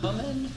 Coming.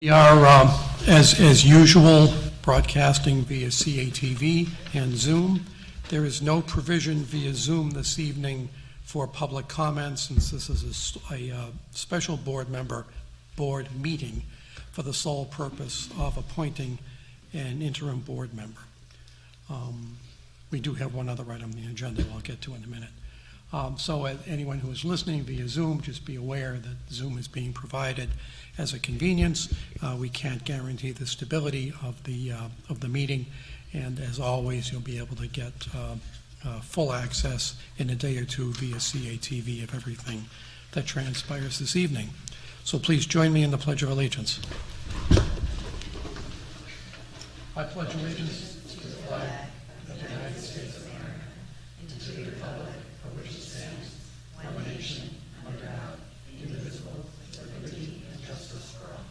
We are, as usual, broadcasting via CATV and Zoom. There is no provision via Zoom this evening for public comments, since this is a special board meeting for the sole purpose of appointing an interim board member. We do have one other item on the agenda I'll get to in a minute. So anyone who is listening via Zoom, just be aware that Zoom is being provided as a convenience. We can't guarantee the stability of the meeting, and as always, you'll be able to get full access in a day or two via CATV of everything that transpires this evening. So please join me in the Pledge of Allegiance. I pledge allegiance to the flag of the United States of America and to the republic for which it stands, one nation, under God, indivisible, with liberty and justice for all.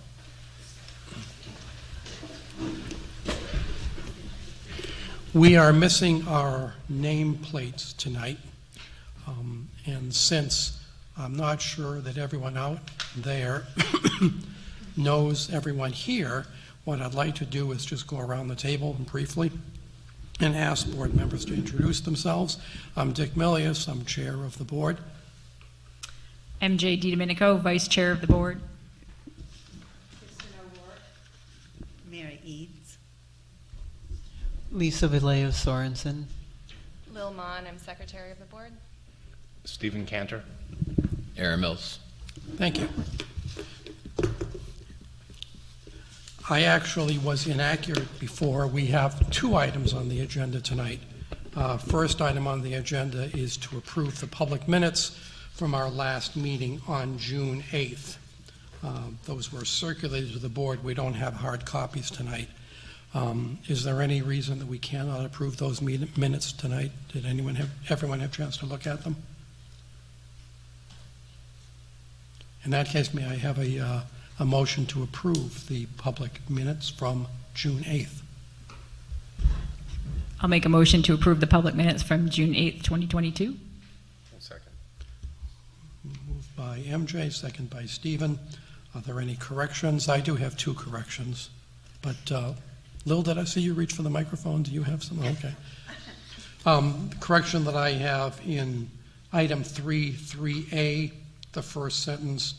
We are missing our nameplates tonight, and since I'm not sure that everyone out there knows everyone here, what I'd like to do is just go around the table briefly and ask board members to introduce themselves. I'm Dick Milius, I'm chair of the board. MJ DiDomenico, vice chair of the board. Kristen O'Rourke. Mary Eads. Lisa Vallejo Sorensen. Lil Mon, I'm secretary of the board. Stephen Cantor. Aaron Mills. Thank you. I actually was inaccurate before. We have two items on the agenda tonight. First item on the agenda is to approve the public minutes from our last meeting on June 8th. Those were circulated to the board. We don't have hard copies tonight. Is there any reason that we cannot approve those minutes tonight? Did everyone have a chance to look at them? In that case, may I have a motion to approve the public minutes from June 8th? I'll make a motion to approve the public minutes from June 8th, 2022. Second. Moved by MJ, second by Stephen. Are there any corrections? I do have two corrections, but Lil, did I see you reach for the microphone? Do you have some? Okay. Correction that I have in item 3.3a, the first sentence,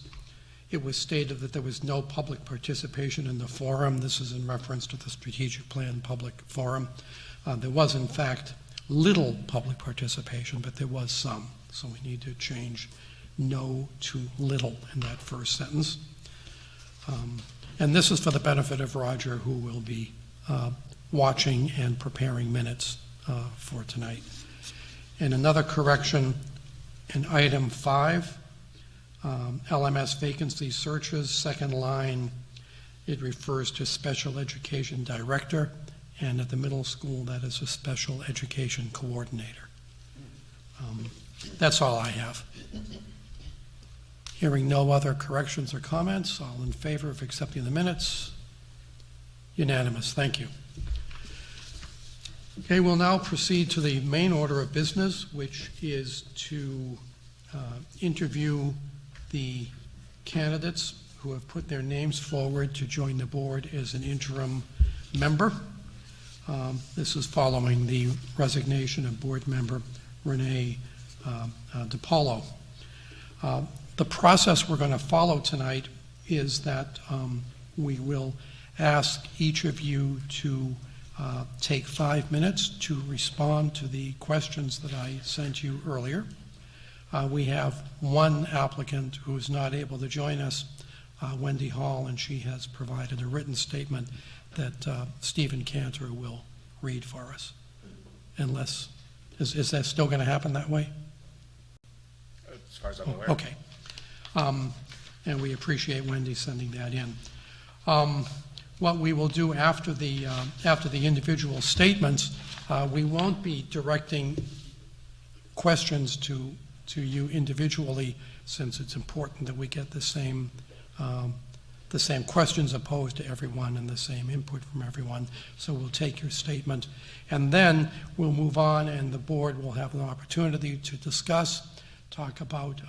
it was stated that there was no public participation in the forum. This is in reference to the strategic plan public forum. There was, in fact, little public participation, but there was some. So we need to change no to little in that first sentence. And this is for the benefit of Roger, who will be watching and preparing minutes for tonight. And another correction in item 5, LMS vacancy searches, second line, it refers to special education director, and at the middle school, that is a special education coordinator. That's all I have. Hearing no other corrections or comments, all in favor of accepting the minutes? Unanimous. Thank you. Okay, we'll now proceed to the main order of business, which is to interview the candidates who have put their names forward to join the board as an interim member. This is following the resignation of board member Renee DiPaolo. The process we're going to follow tonight is that we will ask each of you to take 5 minutes to respond to the questions that I sent you earlier. We have one applicant who is not able to join us, Wendy Hall, and she has provided a written statement that Stephen Cantor will read for us. Unless, is that still going to happen that way? As far as I'm aware. Okay. And we appreciate Wendy sending that in. What we will do after the individual statements, we won't be directing questions to you individually, since it's important that we get the same questions posed to everyone and the same input from everyone. So we'll take your statement, and then we'll move on, and the board will have an opportunity to discuss, talk about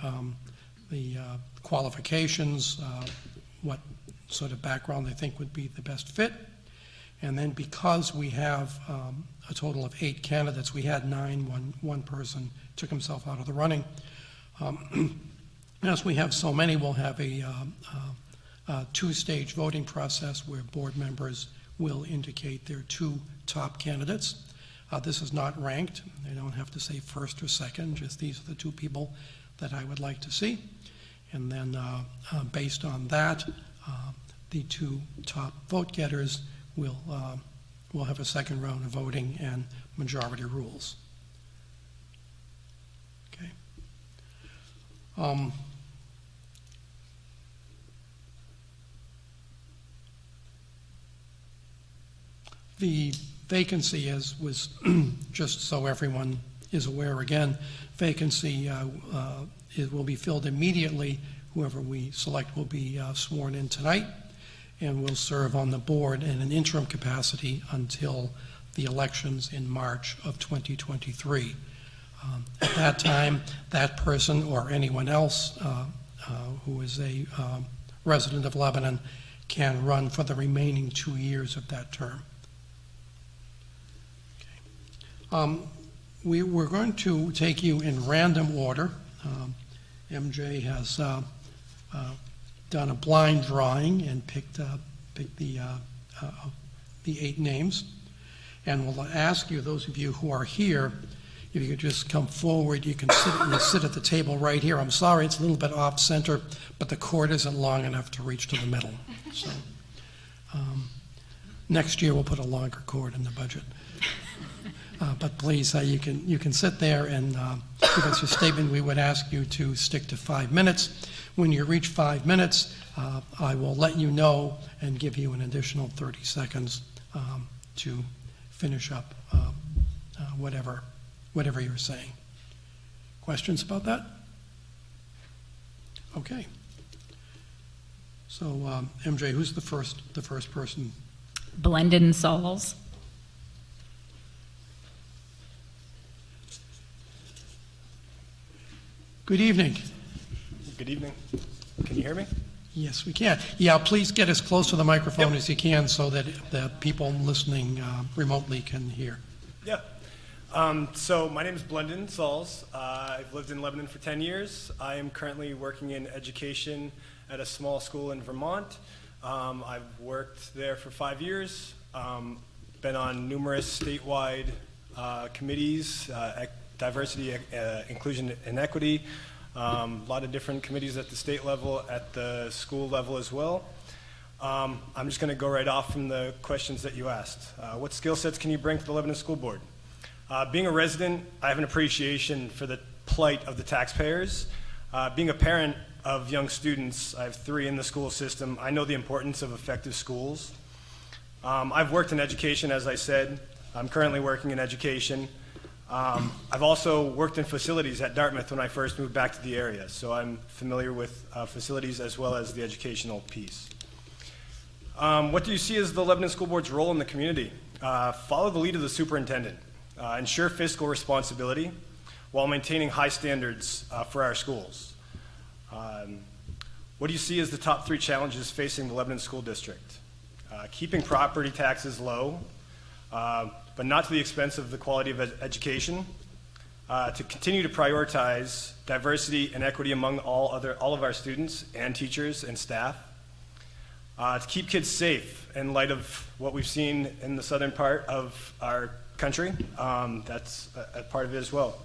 the qualifications, what sort of background they think would be the best fit. And then because we have a total of 8 candidates, we had 9, one person took himself out of the running. As we have so many, we'll have a 2-stage voting process where board members will indicate their 2 top candidates. This is not ranked. They don't have to say first or second, just these are the 2 people that I would like to see. And then based on that, the 2 top vote getters will have a second round of voting and majority rules. Okay. The vacancy, as was just so everyone is aware again, vacancy it will be filled immediately. Whoever we select will be sworn in tonight and will serve on the board in an interim capacity until the elections in March of 2023. At that time, that person or anyone else who is a resident of Lebanon can run for the remaining 2 years of that term. We're going to take you in random order. MJ has done a blind drawing and picked the 8 names. And we'll ask you, those of you who are here, if you could just come forward. You can sit at the table right here. I'm sorry, it's a little bit off center, but the cord isn't long enough to reach to the middle. So next year we'll put a longer cord in the budget. But please, you can sit there and give us your statement. We would ask you to stick to 5 minutes. When you reach 5 minutes, I will let you know and give you an additional 30 seconds to finish up whatever you're saying. Questions about that? Okay. So, MJ, who's the first person? Blendon Sauls. Good evening. Good evening. Can you hear me? Yes, we can. Yeah, please get as close to the microphone as you can so that the people listening remotely can hear. Yeah. So my name is Blendon Sauls. I've lived in Lebanon for 10 years. I am currently working in education at a small school in Vermont. I've worked there for 5 years, been on numerous statewide committees, diversity, inclusion, and equity, a lot of different committees at the state level, at the school level as well. I'm just going to go right off from the questions that you asked. What skill sets can you bring to the Lebanon School Board? Being a resident, I have an appreciation for the plight of the taxpayers. Being a parent of young students, I have 3 in the school system, I know the importance of effective schools. I've worked in education, as I said. I'm currently working in education. I've also worked in facilities at Dartmouth when I first moved back to the area, so I'm familiar with facilities as well as the educational piece. What do you see as the Lebanon School Board's role in the community? Follow the lead of the superintendent. Ensure fiscal responsibility while maintaining high standards for our schools. What do you see as the top 3 challenges facing the Lebanon School District? Keeping property taxes low, but not to the expense of the quality of education, to continue to prioritize diversity and equity among all of our students and teachers and staff, to keep kids safe in light of what we've seen in the southern part of our country. That's a part of it as well.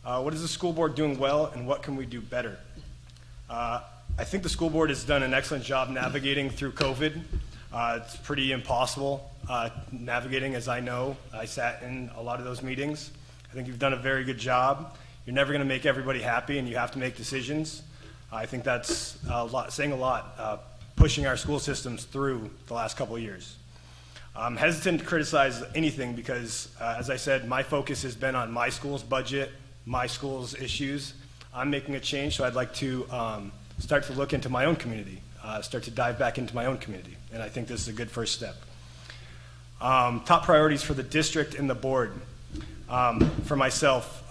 What is the school board doing well, and what can we do better? I think the school board has done an excellent job navigating through COVID. It's pretty impossible navigating, as I know. I sat in a lot of those meetings. I think you've done a very good job. You're never going to make everybody happy, and you have to make decisions. I think that's saying a lot, pushing our school systems through the last couple of years. I'm hesitant to criticize anything because, as I said, my focus has been on my school's budget, my school's issues. I'm making a change, so I'd like to start to look into my own community, start to dive back into my own community, and I think this is a good first step. Top priorities for the district and the board. For myself,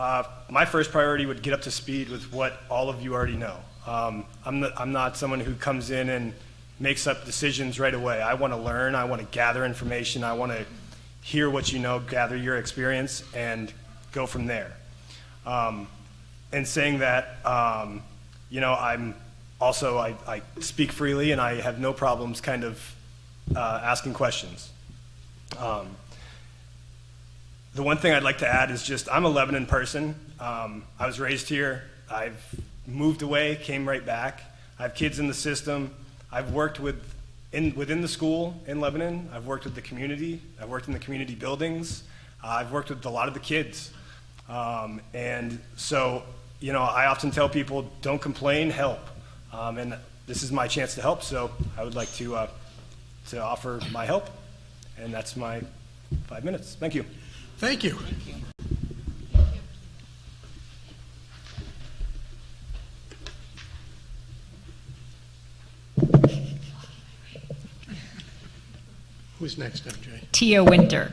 my first priority would get up to speed with what all of you already know. I'm not someone who comes in and makes up decisions right away. I want to learn, I want to gather information, I want to hear what you know, gather your experience, and go from there. And saying that, I'm also, I speak freely and I have no problems kind of asking questions. The one thing I'd like to add is just, I'm a Lebanon person. I was raised here. I've moved away, came right back. I have kids in the system. I've worked within the school in Lebanon. I've worked with the community. I've worked in the community buildings. I've worked with a lot of the kids. And so, I often tell people, don't complain, help. And this is my chance to help, so I would like to offer my help. And that's my 5 minutes. Thank you. Thank you. Who's next, MJ? Tia Winter.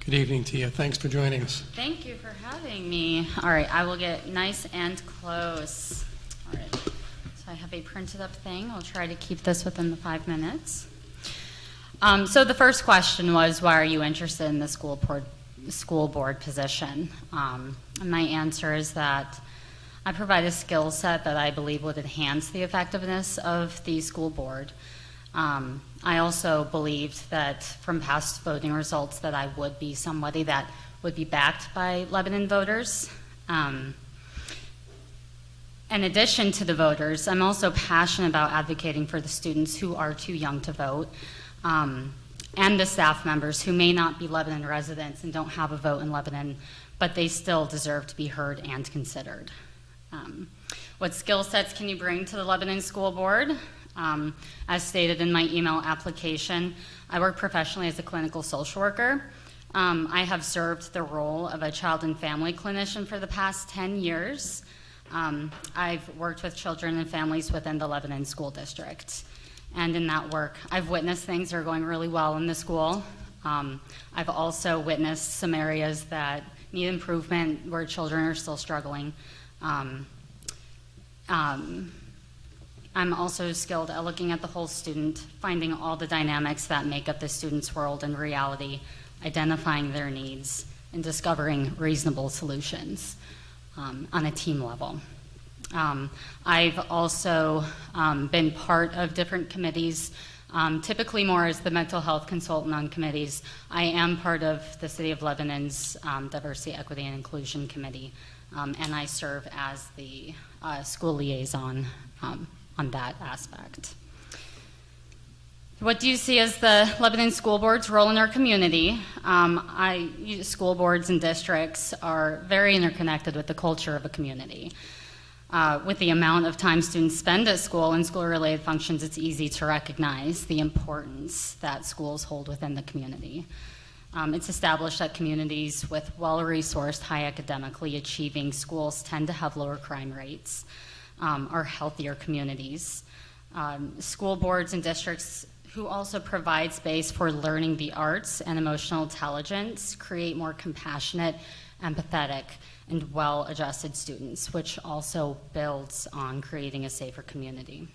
Good evening, Tia. Thanks for joining us. Thank you for having me. All right, I will get nice and close. All right, so I have a printed up thing. I'll try to keep this within the 5 minutes. So the first question was, why are you interested in the school board position? And my answer is that I provide a skill set that I believe would enhance the effectiveness of the school board. I also believed that from past voting results that I would be somebody that would be backed by Lebanon voters. In addition to the voters, I'm also passionate about advocating for the students who are too young to vote, and the staff members who may not be Lebanon residents and don't have a vote in Lebanon, but they still deserve to be heard and considered. What skill sets can you bring to the Lebanon School Board? As stated in my email application, I work professionally as a clinical social worker. I have served the role of a child and family clinician for the past 10 years. I've worked with children and families within the Lebanon School District. And in that work, I've witnessed things that are going really well in the school. I've also witnessed some areas that need improvement where children are still struggling. I'm also skilled at looking at the whole student, finding all the dynamics that make up the student's world and reality, identifying their needs, and discovering reasonable solutions on a team level. I've also been part of different committees, typically more as the mental health consultant on committees. I am part of the City of Lebanon's Diversity, Equity, and Inclusion Committee, and I serve as the school liaison on that aspect. What do you see as the Lebanon School Board's role in our community? School boards and districts are very interconnected with the culture of a community. With the amount of time students spend at school and school-related functions, it's easy to recognize the importance that schools hold within the community. It's established that communities with well-resourced, high academically achieving schools tend to have lower crime rates, are healthier communities. School boards and districts who also provide space for learning the arts and emotional intelligence create more compassionate, empathetic, and well-adjusted students, which also builds on creating a safer community.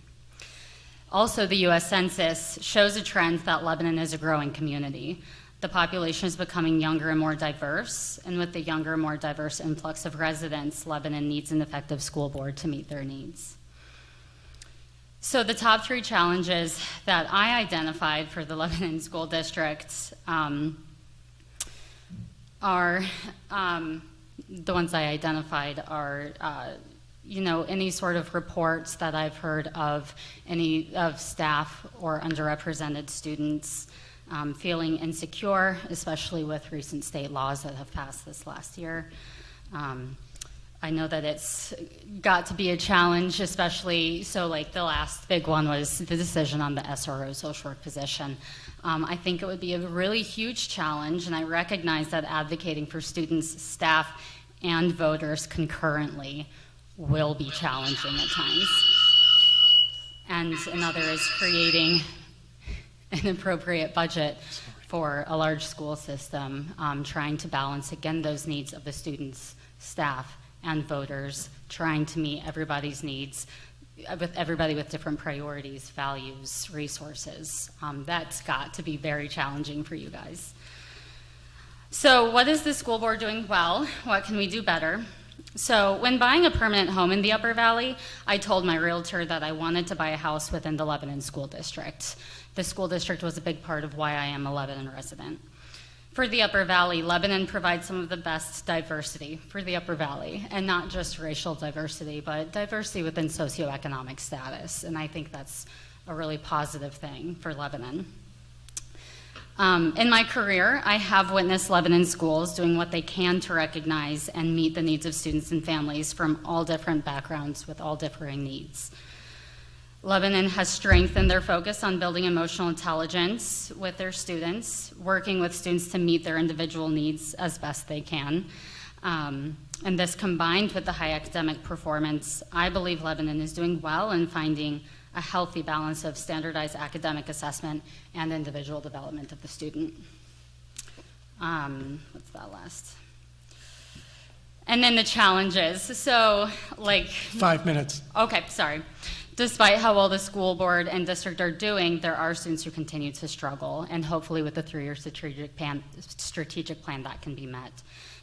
Also, the U.S. Census shows a trend that Lebanon is a growing community. The population is becoming younger and more diverse, and with the younger, more diverse influx of residents, Lebanon needs an effective school board to meet their needs. So the top 3 challenges that I identified for the Lebanon School District are, the ones I identified are, any sort of reports that I've heard of any of staff or underrepresented students feeling insecure, especially with recent state laws that have passed this last year. I know that it's got to be a challenge, especially, so like the last big one was the decision on the SRO social work position. I think it would be a really huge challenge, and I recognize that advocating for students, staff, and voters concurrently will be challenging at times. And another is creating an appropriate budget for a large school system, trying to balance, again, those needs of the students, staff, and voters, trying to meet everybody's needs, with everybody with different priorities, values, resources. That's got to be very challenging for you guys. So what is the school board doing well? What can we do better? So when buying a permanent home in the Upper Valley, I told my realtor that I wanted to buy a house within the Lebanon School District. The school district was a big part of why I am a Lebanon resident. For the Upper Valley, Lebanon provides some of the best diversity for the Upper Valley, and not just racial diversity, but diversity within socioeconomic status, and I think that's a really positive thing for Lebanon. In my career, I have witnessed Lebanon schools doing what they can to recognize and meet the needs of students and families from all different backgrounds with all differing needs. Lebanon has strengthened their focus on building emotional intelligence with their students, working with students to meet their individual needs as best they can. And this combined with the high academic performance, I believe Lebanon is doing well in finding a healthy balance of standardized academic assessment and individual development of the student. What's that last? And then the challenges. So, 5 minutes. okay, sorry. Despite how well the school board and district are doing, there are students who continue to struggle, and hopefully with the 3-year strategic plan that can be met.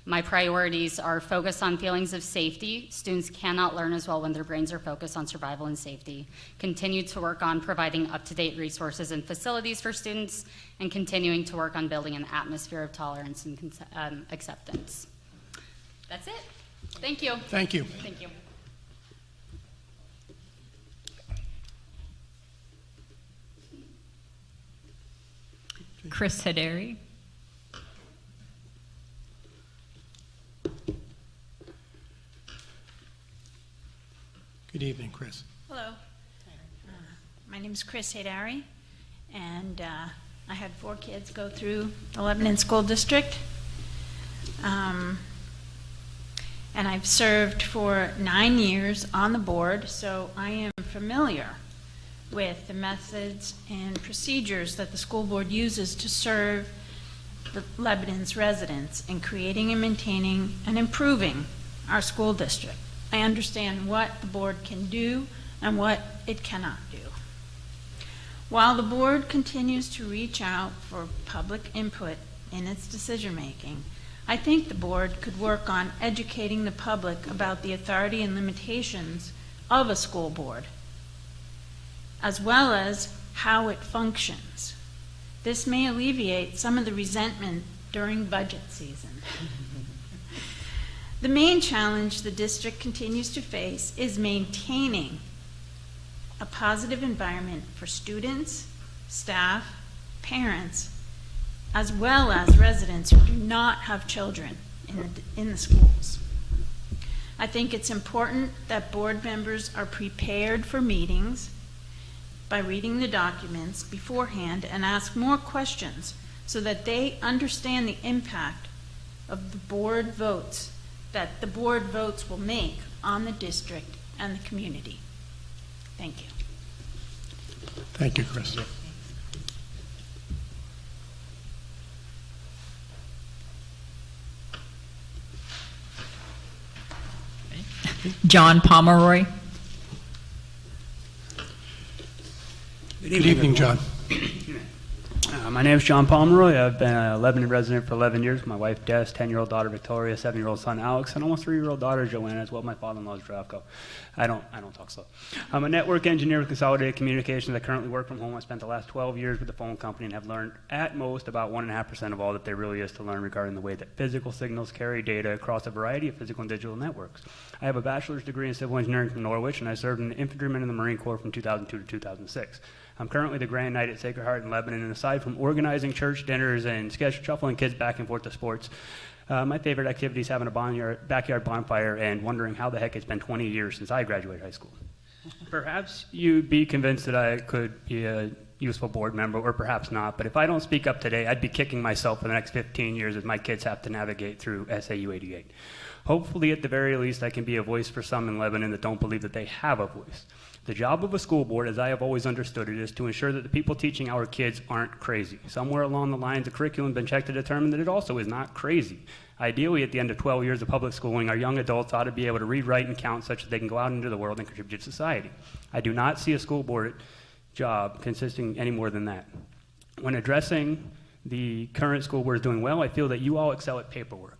My priorities are focused on feelings of safety. Students cannot learn as well when their brains are focused on survival and safety. Continue to work on providing up-to-date resources and facilities for students, and continuing to work on building an atmosphere of tolerance and acceptance. That's it. Thank you. Thank you. Thank you. Chris Hederi. Good evening, Chris. Hello. My name is Chris Hadari, and I had 4 kids go through the Lebanon School District. And I've served for 9 years on the board, so I am familiar with the methods and procedures that the school board uses to serve the Lebanon's residents in creating and maintaining and improving our school district. I understand what the board can do and what it cannot do. While the board continues to reach out for public input in its decision-making, I think the board could work on educating the public about the authority and limitations of a school board, as well as how it functions. This may alleviate some of the resentment during budget season. The main challenge the district continues to face is maintaining a positive environment for students, staff, parents, as well as residents who do not have children in the schools. I think it's important that board members are prepared for meetings by reading the documents beforehand and ask more questions so that they understand the impact of the board votes that the board votes will make on the district and the community. Thank you. Thank you, Chris. John Pomeroy. Good evening, John. My name is John Pomeroy. I've been a Lebanon resident for 11 years. My wife, Des, 10-year-old daughter, Victoria, 7-year-old son, Alex, and almost 3-year-old daughter, Joanna, as well. My father-in-law is Dravko. I don't talk slow. I'm a network engineer with Consolidated Communications. I currently work from home. I spent the last 12 years with the phone company and have learned at most about 1.5% of all that there really is to learn regarding the way that physical signals carry data across a variety of physical and digital networks. I have a bachelor's degree in civil engineering from Norwich, and I served in the infantryman in the Marine Corps from 2002 to 2006. I'm currently the Grand Knight at Sacred Heart in Lebanon, and aside from organizing church dinners and shuffling kids back and forth to sports, my favorite activity is having a backyard bonfire and wondering how the heck it's been 20 years since I graduated high school. Perhaps you'd be convinced that I could be a useful board member, or perhaps not, but if I don't speak up today, I'd be kicking myself for the next 15 years as my kids have to navigate through SAU 88. Hopefully, at the very least, I can be a voice for some in Lebanon that don't believe that they have a voice. The job of a school board, as I have always understood it, is to ensure that the people teaching our kids aren't crazy. Somewhere along the lines, the curriculum has been checked to determine that it also is not crazy. Ideally, at the end of 12 years of public schooling, our young adults ought to be able to read, write, and count such that they can go out into the world and contribute to society. I do not see a school board job consisting any more than that. When addressing the current school board is doing well, I feel that you all excel at paperwork.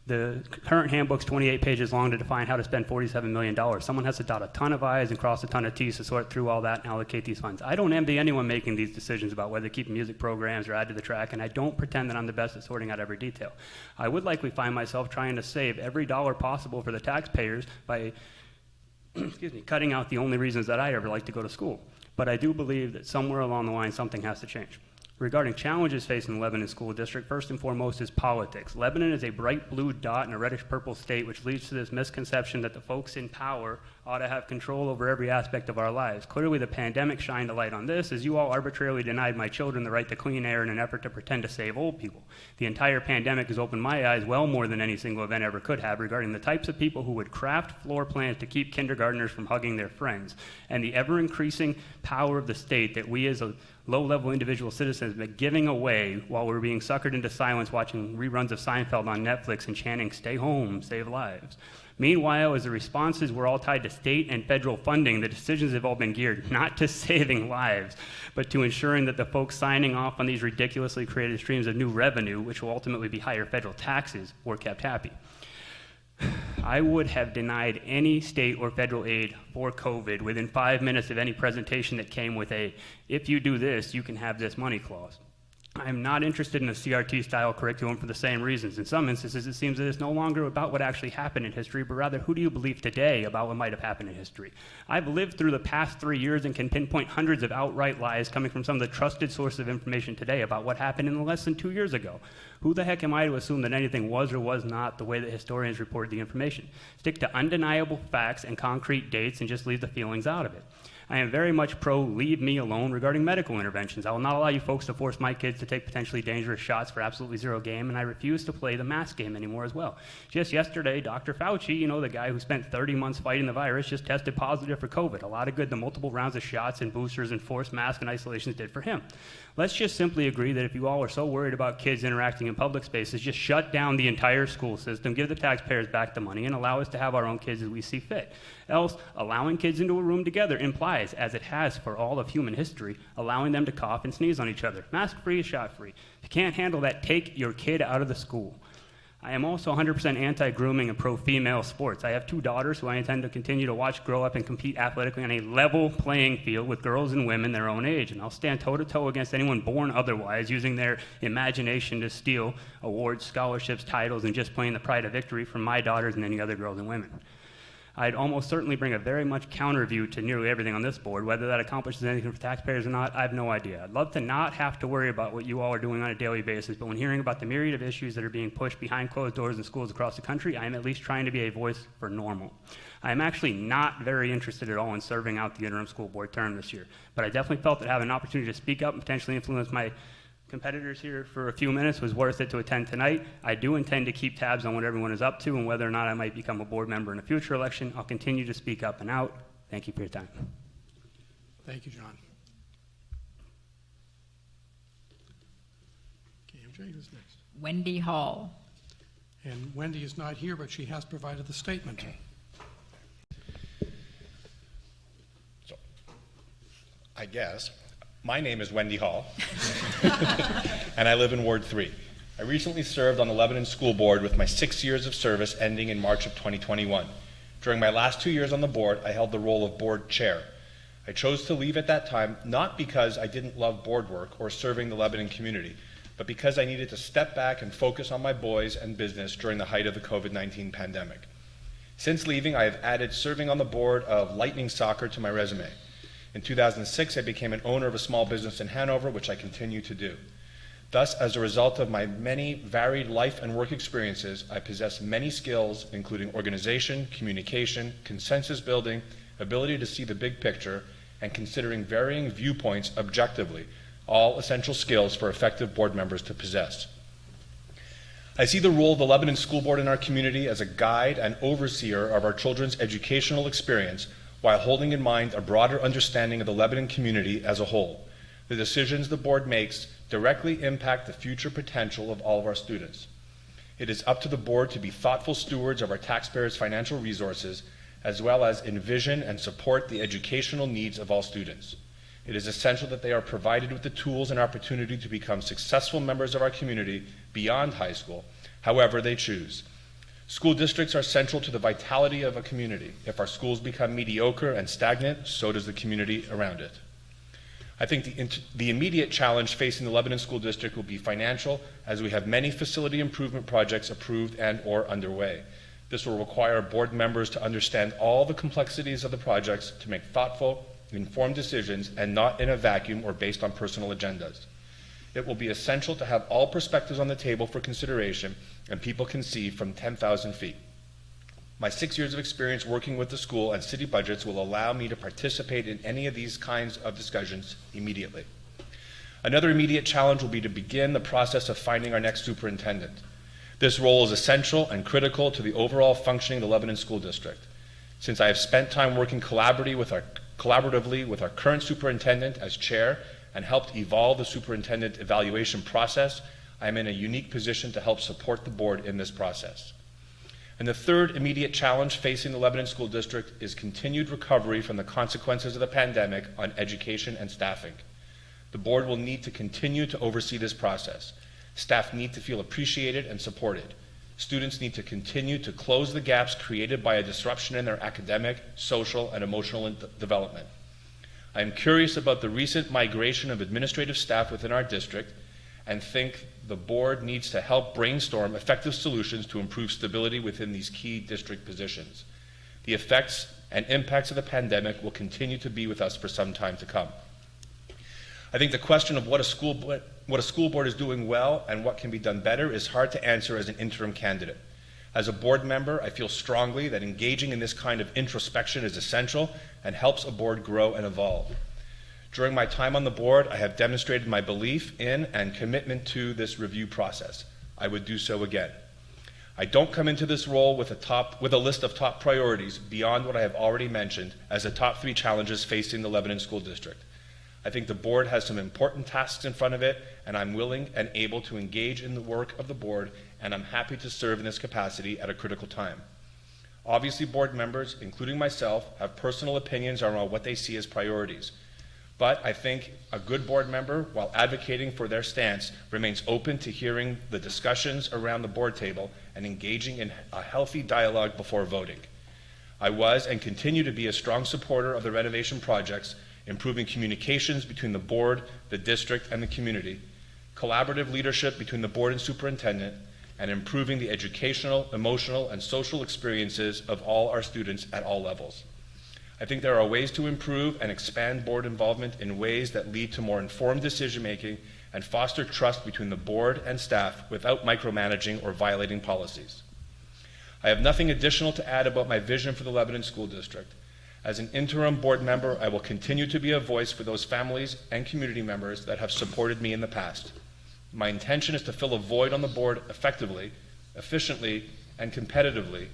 The current handbook's 28 pages long to define how to spend $47 million. Someone has to dot a ton of I's and cross a ton of T's to sort through all that and allocate these funds. I don't envy anyone making these decisions about whether to keep music programs or add to the track, and I don't pretend that I'm the best at sorting out every detail. I would likely find myself trying to save every dollar possible for the taxpayers by cutting out the only reasons that I ever like to go to school. But I do believe that somewhere along the line something has to change. Regarding challenges facing the Lebanon School District, first and foremost is politics. Lebanon is a bright blue dot in a reddish-purple state, which leads to this misconception that the folks in power ought to have control over every aspect of our lives. Clearly, the pandemic shined a light on this, as you all arbitrarily denied my children the right to clean air in an effort to pretend to save old people. The entire pandemic has opened my eyes well more than any single event ever could have regarding the types of people who would craft floor plans to keep kindergartners from hugging their friends, and the ever-increasing power of the state that we as a low-level individual citizens have been giving away while we're being suckered into silence watching reruns of Seinfeld on Netflix and chanting, "Stay home, save lives." Meanwhile, as the responses were all tied to state and federal funding, the decisions have all been geared not to saving lives, but to ensuring that the folks signing off on these ridiculously created streams of new revenue, which will ultimately be higher federal taxes, were kept happy. I would have denied any state or federal aid for COVID within 5 minutes of any presentation that came with a, if you do this, you can have this money clause. I'm not interested in a CRT-style curriculum for the same reasons. In some instances, it seems that it's no longer about what actually happened in history, but rather who do you believe today about what might have happened in history. I've lived through the past 3 years and can pinpoint hundreds of outright lies coming from some of the trusted sources of information today about what happened in less than 2 years ago. Who the heck am I to assume that anything was or was not the way that historians reported the information? Stick to undeniable facts and concrete dates and just leave the feelings out of it. I am very much pro leave me alone regarding medical interventions. I will not allow you folks to force my kids to take potentially dangerous shots for absolutely zero gain, and I refuse to play the mask game anymore as well. Just yesterday, Dr. Fauci, the guy who spent 30 months fighting the virus, just tested positive for COVID. A lot of good the multiple rounds of shots and boosters and forced mask and isolations did for him. Let's just simply agree that if you all are so worried about kids interacting in public spaces, just shut down the entire school system, give the taxpayers back the money, and allow us to have our own kids as we see fit. Else, allowing kids into a room together implies, as it has for all of human history, allowing them to cough and sneeze on each other. Mask-free is shot-free. If you can't handle that, take your kid out of the school. I am also 100% anti-grooming and pro-female sports. I have 2 daughters who I intend to continue to watch grow up and compete athletically on a level playing field with girls and women their own age, and I'll stand toe-to-toe against anyone born otherwise, using their imagination to steal awards, scholarships, titles, and just plain the pride of victory from my daughters and any other girls and women. I'd almost certainly bring a very much counter view to nearly everything on this board. Whether that accomplishes anything for taxpayers or not, I have no idea. I'd love to not have to worry about what you all are doing on a daily basis, but when hearing about the myriad of issues that are being pushed behind closed doors in schools across the country, I am at least trying to be a voice for normal. I am actually not very interested at all in serving out the interim school board term this year, but I definitely felt that having an opportunity to speak up and potentially influence my competitors here for a few minutes was worth it to attend tonight. I do intend to keep tabs on what everyone is up to and whether or not I might become a board member in a future election. I'll continue to speak up and out. Thank you for your time. Thank you, John. Okay, MJ, who's next? Wendy Hall. And Wendy is not here, but she has provided the statement. So, I guess. My name is Wendy Hall, and I live in Ward 3. I recently served on the Lebanon School Board with my 6 years of service ending in March of 2021. During my last 2 years on the board, I held the role of board chair. I chose to leave at that time not because I didn't love board work or serving the Lebanon community, but because I needed to step back and focus on my boys and business during the height of the COVID-19 pandemic. Since leaving, I have added serving on the board of Lightning Soccer to my resume. In 2006, I became an owner of a small business in Hanover, which I continue to do. Thus, as a result of my many varied life and work experiences, I possess many skills, including organization, communication, consensus building, ability to see the big picture, and considering varying viewpoints objectively, all essential skills for effective board members to possess. I see the role of the Lebanon School Board in our community as a guide and overseer of our children's educational experience, while holding in mind a broader understanding of the Lebanon community as a whole. The decisions the board makes directly impact the future potential of all of our students. It is up to the board to be thoughtful stewards of our taxpayers' financial resources, as well as envision and support the educational needs of all students. It is essential that they are provided with the tools and opportunity to become successful members of our community beyond high school, however they choose. School districts are central to the vitality of a community. If our schools become mediocre and stagnant, so does the community around it. I think the immediate challenge facing the Lebanon School District will be financial, as we have many facility improvement projects approved and or underway. This will require board members to understand all the complexities of the projects to make thoughtful, informed decisions and not in a vacuum or based on personal agendas. It will be essential to have all perspectives on the table for consideration and people can see from 10,000 feet. My 6 years of experience working with the school and city budgets will allow me to participate in any of these kinds of discussions immediately. Another immediate challenge will be to begin the process of finding our next superintendent. This role is essential and critical to the overall functioning of the Lebanon School District. Since I have spent time working collaboratively with our current superintendent as chair and helped evolve the superintendent evaluation process, I am in a unique position to help support the board in this process. And the third immediate challenge facing the Lebanon School District is continued recovery from the consequences of the pandemic on education and staffing. The board will need to continue to oversee this process. Staff need to feel appreciated and supported. Students need to continue to close the gaps created by a disruption in their academic, social, and emotional development. I am curious about the recent migration of administrative staff within our district and think the board needs to help brainstorm effective solutions to improve stability within these key district positions. The effects and impacts of the pandemic will continue to be with us for some time to come. I think the question of what a school board is doing well and what can be done better is hard to answer as an interim candidate. As a board member, I feel strongly that engaging in this kind of introspection is essential and helps a board grow and evolve. During my time on the board, I have demonstrated my belief in and commitment to this review process. I would do so again. I don't come into this role with a list of top priorities beyond what I have already mentioned as the top 3 challenges facing the Lebanon School District. I think the board has some important tasks in front of it, and I'm willing and able to engage in the work of the board, and I'm happy to serve in this capacity at a critical time. Obviously, board members, including myself, have personal opinions around what they see as priorities. But I think a good board member, while advocating for their stance, remains open to hearing the discussions around the board table and engaging in a healthy dialogue before voting. I was and continue to be a strong supporter of the renovation projects, improving communications between the board, the district, and the community, collaborative leadership between the board and superintendent, and improving the educational, emotional, and social experiences of all our students at all levels. I think there are ways to improve and expand board involvement in ways that lead to more informed decision-making and foster trust between the board and staff without micromanaging or violating policies. I have nothing additional to add about my vision for the Lebanon School District. As an interim board member, I will continue to be a voice for those families and community members that have supported me in the past. My intention is to fill a void on the board effectively, efficiently, and competently,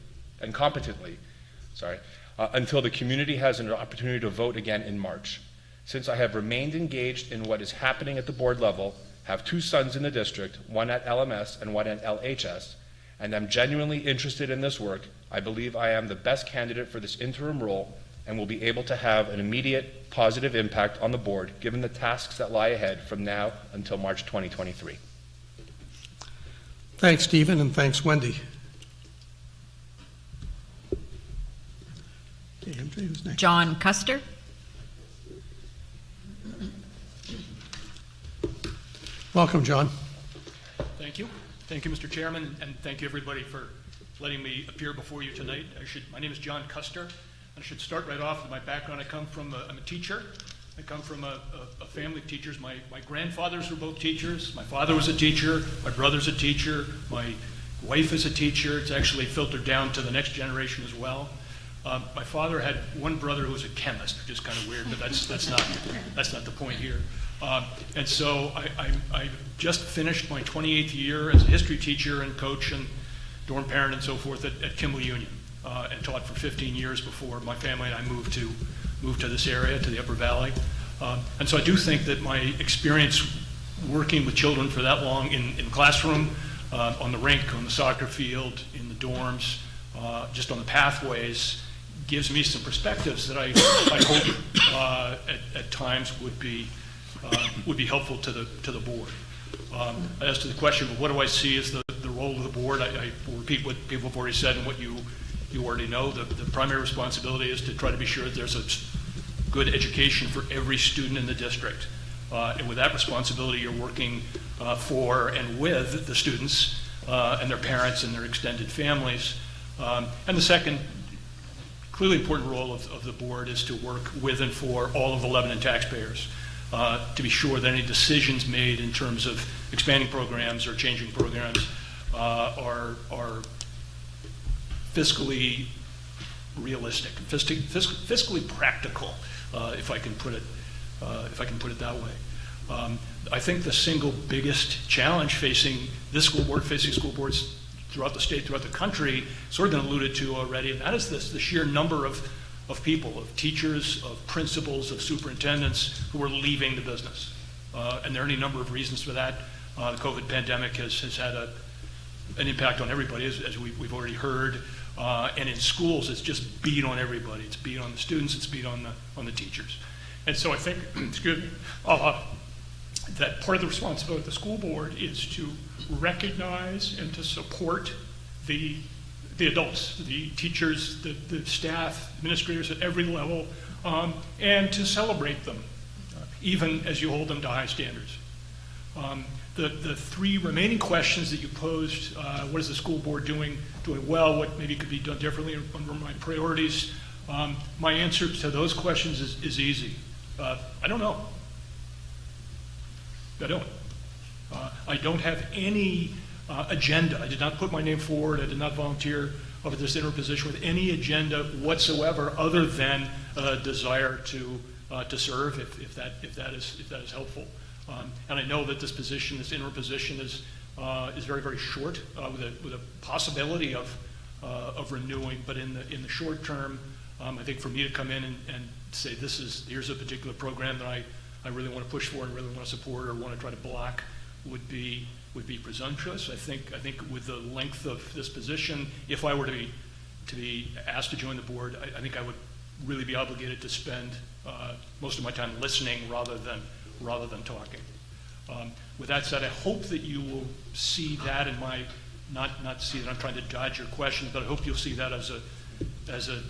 until the community has an opportunity to vote again in March. Since I have remained engaged in what is happening at the board level, have 2 sons in the district, one at LMS and one at LHS, and I'm genuinely interested in this work, I believe I am the best candidate for this interim role and will be able to have an immediate positive impact on the board given the tasks that lie ahead from now until March 2023. Thanks, Stephen, and thanks, Wendy. Okay, MJ, who's next? John Custer. Welcome, John. Thank you. Thank you, Mr. Chairman, and thank you, everybody, for letting me appear before you tonight. My name is John Custer. I should start right off with my background. I'm a teacher. I come from a family of teachers. My grandfathers were both teachers. My father was a teacher. My brother's a teacher. My wife is a teacher. It's actually filtered down to the next generation as well. My father had one brother who was a chemist, which is kind of weird, but that's not the point here. And so I just finished my 28th year as a history teacher and coach and dorm parent and so forth at Kimball Union. and taught for 15 years before my family and I moved to this area, to the Upper Valley. And so I do think that my experience working with children for that long in the classroom, on the rink, on the soccer field, in the dorms, just on the pathways, gives me some perspectives that I hope at times would be helpful to the board. As to the question of what do I see as the role of the board, I will repeat what people have already said and what you already know. The primary responsibility is to try to be sure that there's a good education for every student in the district. And with that responsibility, you're working for and with the students and their parents and their extended families. And the second clearly important role of the board is to work with and for all of the Lebanon taxpayers to be sure that any decisions made in terms of expanding programs or changing programs are fiscally realistic, fiscally practical, if I can put it that way. I think the single biggest challenge facing this school board, facing school boards throughout the state, throughout the country, sort of been alluded to already, and that is the sheer number of people, of teachers, of principals, of superintendents who are leaving the business. And there are any number of reasons for that. The COVID pandemic has had an impact on everybody, as we've already heard. And in schools, it's just beat on everybody. It's beat on the students, it's beat on the teachers. And so I think, excuse me, that part of the responsibility of the school board is to recognize and to support the adults, the teachers, the staff, administrators at every level, and to celebrate them, even as you hold them to high standards. The three remaining questions that you posed, what is the school board doing well, what maybe could be done differently under my priorities, my answer to those questions is easy. I don't know. I don't. I don't have any agenda. I did not put my name forward. I did not volunteer over this interim position with any agenda whatsoever, other than a desire to serve, if that is helpful. And I know that this position, this interim position, is very, very short, with a possibility of renewing. But in the short term, I think for me to come in and say here's a particular program that I really want to push for and really want to support or want to try to block would be presumptuous. I think with the length of this position, if I were to be asked to join the board, I think I would really be obligated to spend most of my time listening rather than talking. With that said, I hope that you will see that in my not see that I'm trying to dodge your questions, but I hope you'll see that as a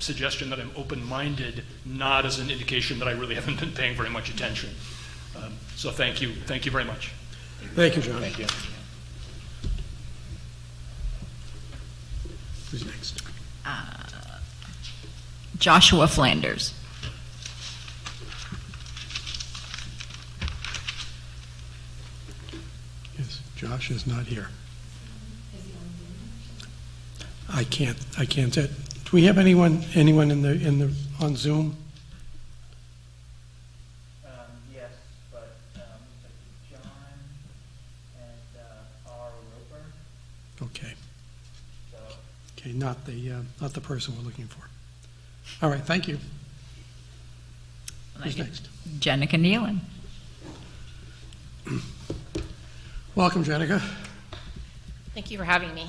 suggestion that I'm open-minded, not as an indication that I really haven't been paying very much attention. So thank you very much. Thank you, John. Thank you. Who's next? Joshua Flanders. Yes, Josh is not here. I can't. Do we have anyone on Zoom? Yes, but John and R. Roper. Okay. So Okay, not the person we're looking for. All right, thank you. Who's next? Jenica Nealon. Welcome, Jenica. Thank you for having me.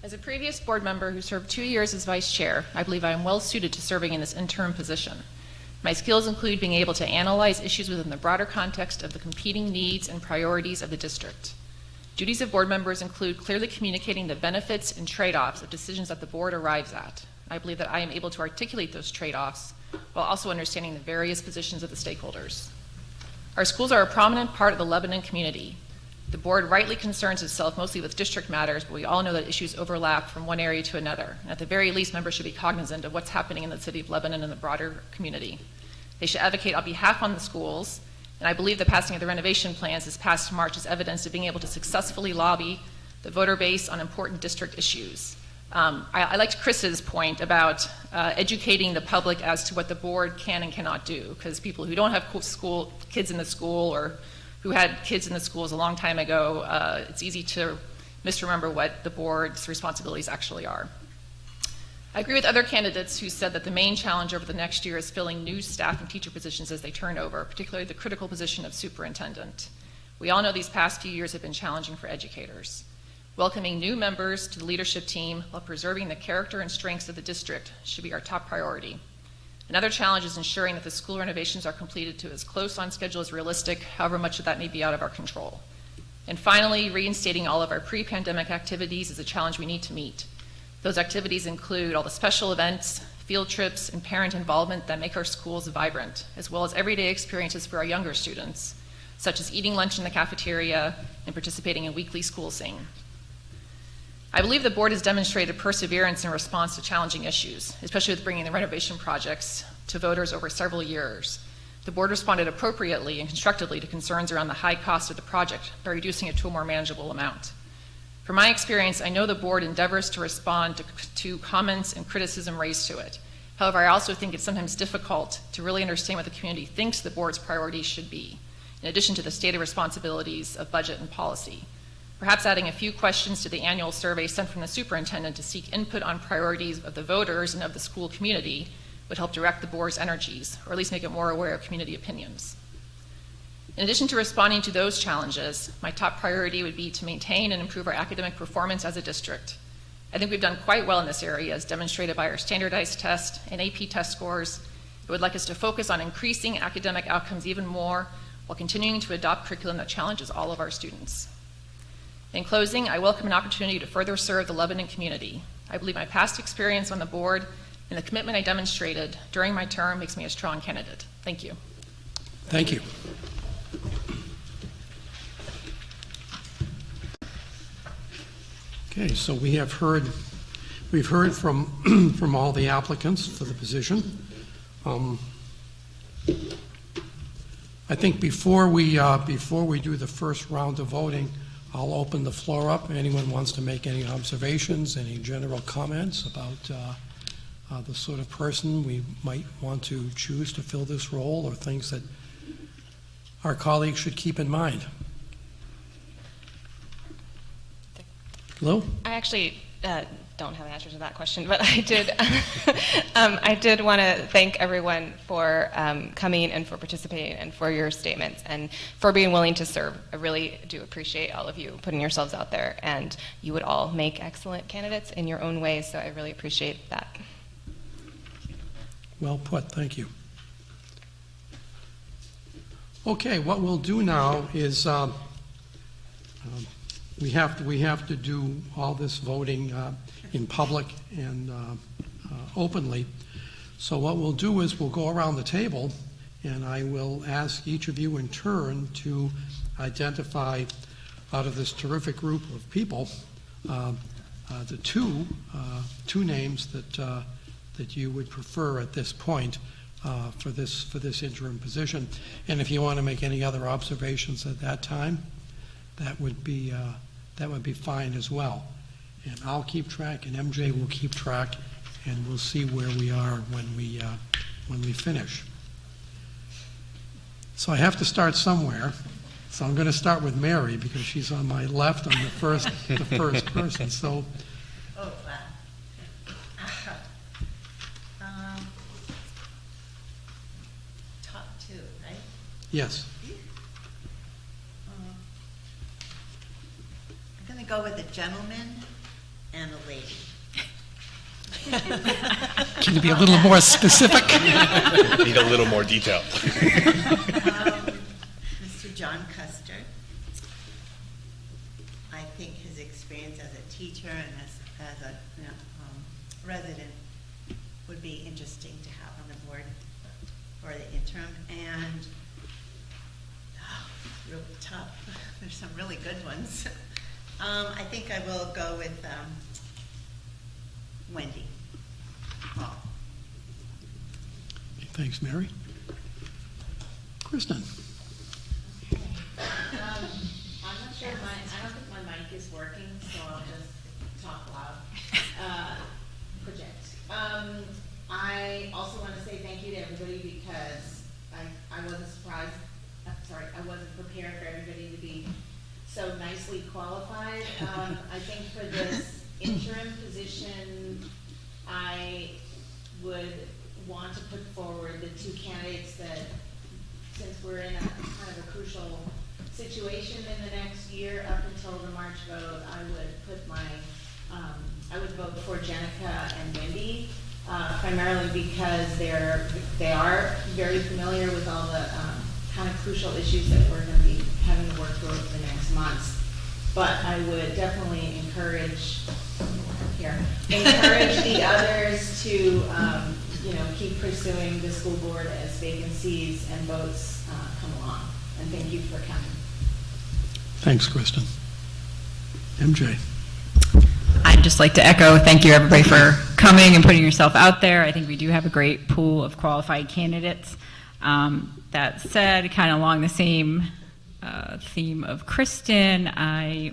As a previous board member who served 2 years as vice chair, I believe I am well suited to serving in this interim position. My skills include being able to analyze issues within the broader context of the competing needs and priorities of the district. Duties of board members include clearly communicating the benefits and trade-offs of decisions that the board arrives at. I believe that I am able to articulate those trade-offs while also understanding the various positions of the stakeholders. Our schools are a prominent part of the Lebanon community. The board rightly concerns itself mostly with district matters, but we all know that issues overlap from one area to another. And at the very least, members should be cognizant of what's happening in the city of Lebanon and the broader community. They should advocate on behalf of the schools, and I believe the passing of the renovation plans this past March is evidence of being able to successfully lobby the voter base on important district issues. I liked Chris's point about educating the public as to what the board can and cannot do, because people who don't have kids in the school or who had kids in the schools a long time ago, it's easy to misremember what the board's responsibilities actually are. I agree with other candidates who said that the main challenge over the next year is filling new staff and teacher positions as they turn over, particularly the critical position of superintendent. We all know these past few years have been challenging for educators. Welcoming new members to the leadership team while preserving the character and strengths of the district should be our top priority. Another challenge is ensuring that the school renovations are completed to as close on schedule as realistic, however much of that may be out of our control. And finally, reinstating all of our pre-pandemic activities is a challenge we need to meet. Those activities include all the special events, field trips, and parent involvement that make our schools vibrant, as well as everyday experiences for our younger students, such as eating lunch in the cafeteria and participating in weekly school sing. I believe the board has demonstrated perseverance in response to challenging issues, especially with bringing the renovation projects to voters over several years. The board responded appropriately and constructively to concerns around the high cost of the project by reducing it to a more manageable amount. From my experience, I know the board endeavors to respond to comments and criticism raised to it. However, I also think it's sometimes difficult to really understand what the community thinks the board's priorities should be, in addition to the stated responsibilities of budget and policy. Perhaps adding a few questions to the annual survey sent from the superintendent to seek input on priorities of the voters and of the school community would help direct the board's energies, or at least make it more aware of community opinions. In addition to responding to those challenges, my top priority would be to maintain and improve our academic performance as a district. I think we've done quite well in this area, as demonstrated by our standardized test and AP test scores. I would like us to focus on increasing academic outcomes even more while continuing to adopt curriculum that challenges all of our students. In closing, I welcome an opportunity to further serve the Lebanon community. I believe my past experience on the board and the commitment I demonstrated during my term makes me a strong candidate. Thank you. Thank you. Okay, so we've heard from from all the applicants for the position. I think before we do the first round of voting, I'll open the floor up. If anyone wants to make any observations, any general comments about the sort of person we might want to choose to fill this role, or things that our colleagues should keep in mind. Lou? I actually don't have an answer to that question, but I did. I did want to thank everyone for coming and for participating and for your statements and for being willing to serve. I really do appreciate all of you putting yourselves out there, and you would all make excellent candidates in your own ways. So I really appreciate that. Well put. Thank you. Okay, what we'll do now is we have to do all this voting in public and openly. So what we'll do is we'll go around the table, and I will ask each of you in turn to identify, out of this terrific group of people, the two names that you would prefer at this point for this interim position. And if you want to make any other observations at that time, that would be fine as well. And I'll keep track, and MJ will keep track, and we'll see where we are when we finish. So I have to start somewhere. So I'm going to start with Mary, because she's on my left. I'm the first person. So. Oh, wow. Top two, right? Yes. I'm going to go with a gentleman and a lady. Can you be a little more specific? Need a little more detail. Mr. John Custer. I think his experience as a teacher and as a resident would be interesting to have on the board for the interim. And really tough. There's some really good ones. I think I will go with Wendy Hall. Thanks, Mary. Kristen. I'm not sure I don't think my mic is working, so I'll just talk loud. Project. I also want to say thank you to everybody, because I wasn't surprised. I wasn't prepared for everybody to be so nicely qualified. I think for this interim position, I would want to put forward the two candidates that, since we're in a kind of a crucial situation in the next year up until the March vote, I would vote for Jenica and Wendy, primarily because they are very familiar with all the kind of crucial issues that we're going to be having to work through over the next months. But I would definitely encourage the others to keep pursuing the school board as vacancies and votes come along. And thank you for coming. Thanks, Kristen. MJ. I'd just like to echo, thank you everybody for coming and putting yourself out there. I think we do have a great pool of qualified candidates. That said, kind of along the same theme of Kristen, I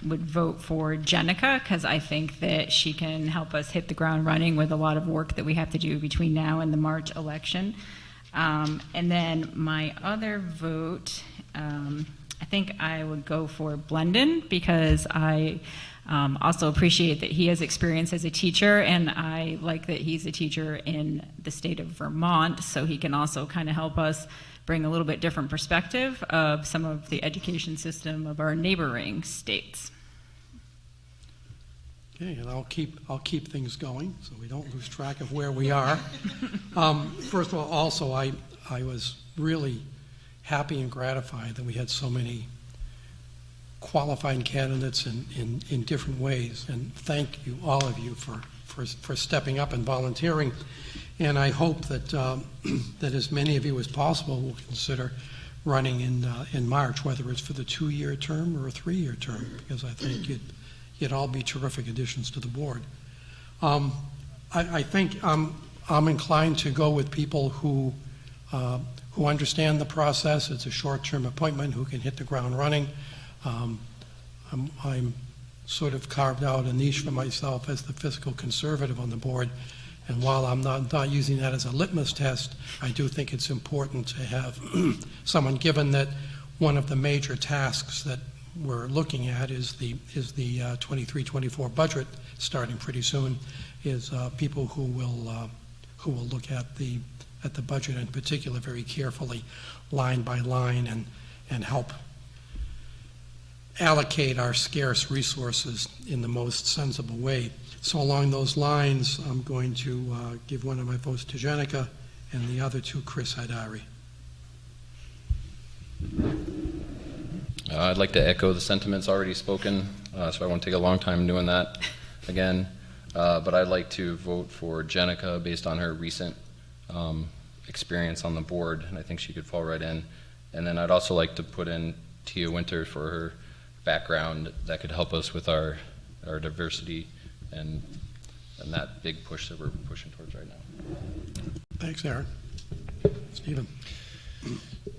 would vote for Jenica because I think that she can help us hit the ground running with a lot of work that we have to do between now and the March election. And then my other vote, I think I would go for Blendon because I also appreciate that he has experience as a teacher, and I like that he's a teacher in the state of Vermont, so he can also kind of help us bring a little bit different perspective of some of the education system of our neighboring states. Okay, and I'll keep things going so we don't lose track of where we are. First of all, also I was really happy and gratified that we had so many qualified candidates in different ways, and thank you, all of you, for stepping up and volunteering. And I hope that that as many of you as possible will consider running in March, whether it's for the 2-year term or a 3-year term, because I think you'd all be terrific additions to the board. I think I'm inclined to go with people who understand the process. It's a short-term appointment, who can hit the ground running. I'm sort of carved out a niche for myself as the fiscal conservative on the board, and while I'm not using that as a litmus test, I do think it's important to have someone, given that one of the major tasks that we're looking at is the 23-24 budget starting pretty soon, is people who will look at the budget in particular very carefully, line by line, and help allocate our scarce resources in the most sensible way. So along those lines, I'm going to give one of my votes to Jenica and the other to Chris Hadari. I'd like to echo the sentiments already spoken, so I won't take a long time doing that again. But I'd like to vote for Jenica based on her recent experience on the board, and I think she could fall right in. And then I'd also like to put in Tia Winter for her background that could help us with our diversity and that big push that we're pushing towards right now. Thanks, Aaron. Stephen.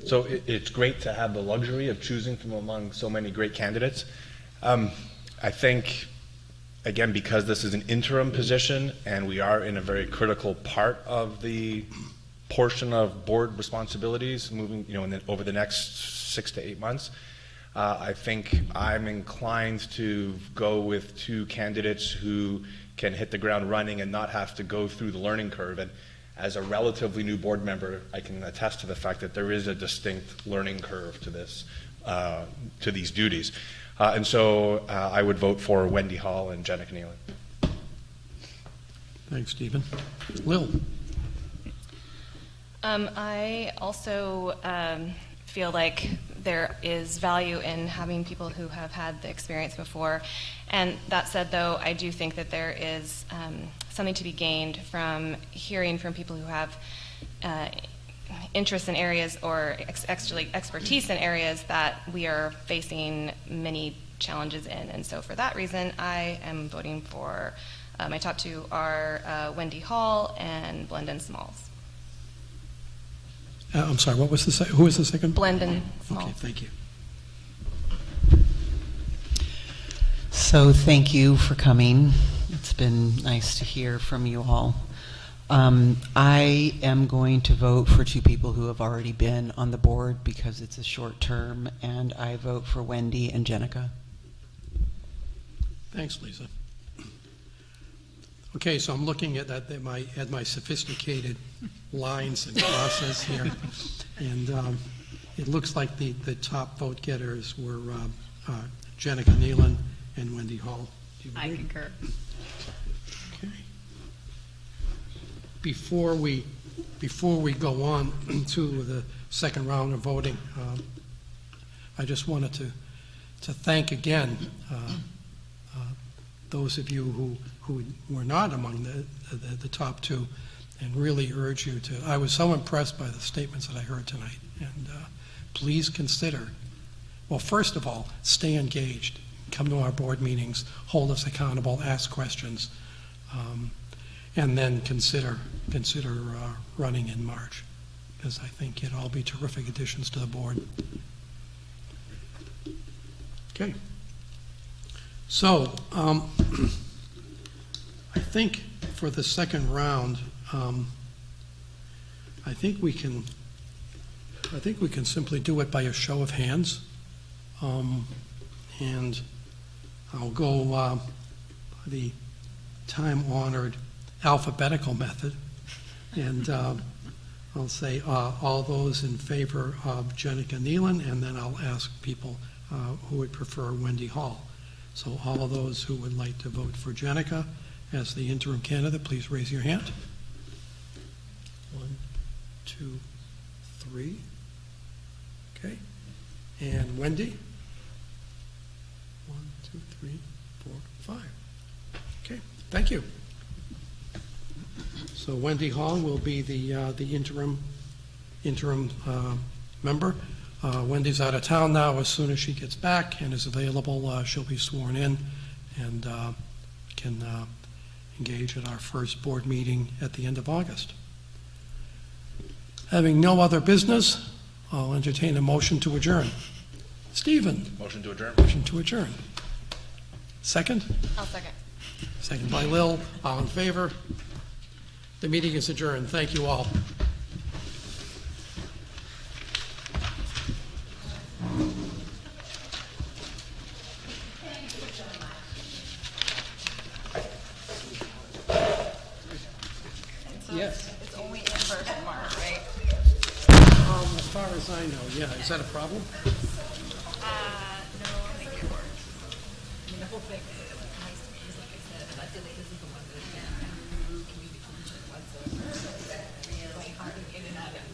So it's great to have the luxury of choosing from among so many great candidates. I think, again, because this is an interim position and we are in a very critical part of the portion of board responsibilities moving, over the next 6 to 8 months, I think I'm inclined to go with 2 candidates who can hit the ground running and not have to go through the learning curve. And as a relatively new board member, I can attest to the fact that there is a distinct learning curve to this, to these duties. And so I would vote for Wendy Hall and Jenica Nealon. Thanks, Stephen. Lil. I also feel like there is value in having people who have had the experience before. And that said, though, I do think that there is something to be gained from hearing from people who have interests in areas or expertise in areas that we are facing many challenges in. And so for that reason, I am voting for my top 2 are Wendy Hall and Blendon Smalls. I'm sorry, what was who was the second? Blendon Smalls. Okay, thank you. So thank you for coming. It's been nice to hear from you all. I am going to vote for two people who have already been on the board because it's a short term, and I vote for Wendy and Jenica. Thanks, Lisa. Okay, so I'm looking at that, at my sophisticated lines and crosses here, and it looks like the top vote getters were Jenica Nealon and Wendy Hall. Do you I agree? concur. Okay. Before we go on to the second round of voting, I just wanted to thank again those of you who were not among the top two, and really urge you to. I was so impressed by the statements that I heard tonight, and please consider. Well, first of all, stay engaged. Come to our board meetings, hold us accountable, ask questions, and then consider running in March, because I think it'll all be terrific additions to the board. Okay. So, I think for the second round, I think we can simply do it by a show of hands, and I'll go the time-honored alphabetical method, and I'll say all those in favor of Jenica Nealon, and then I'll ask people who would prefer Wendy Hall. So all of those who would like to vote for Jenica as the interim candidate, please raise your hand. 1, 2, 3. Okay. And Wendy? 1, 2, 3, 4, 5. Okay, thank you. So Wendy Hall will be the interim member. Wendy's out of town now. As soon as she gets back and is available, she'll be sworn in and can engage at our first board meeting at the end of August. Having no other business, I'll entertain a motion to adjourn. Stephen? Motion to adjourn. Motion to adjourn. Second? I'll second. Second by Lil. All in favor? The meeting is adjourned. Thank you all. Yes. It's only in person, Mark, right? As far as I know, yeah. Is that a problem? No, I think it works. I mean, the whole thing is nice to me, like I said, I feel like this is the one that can remove community whatsoever. Like, hopping in and out of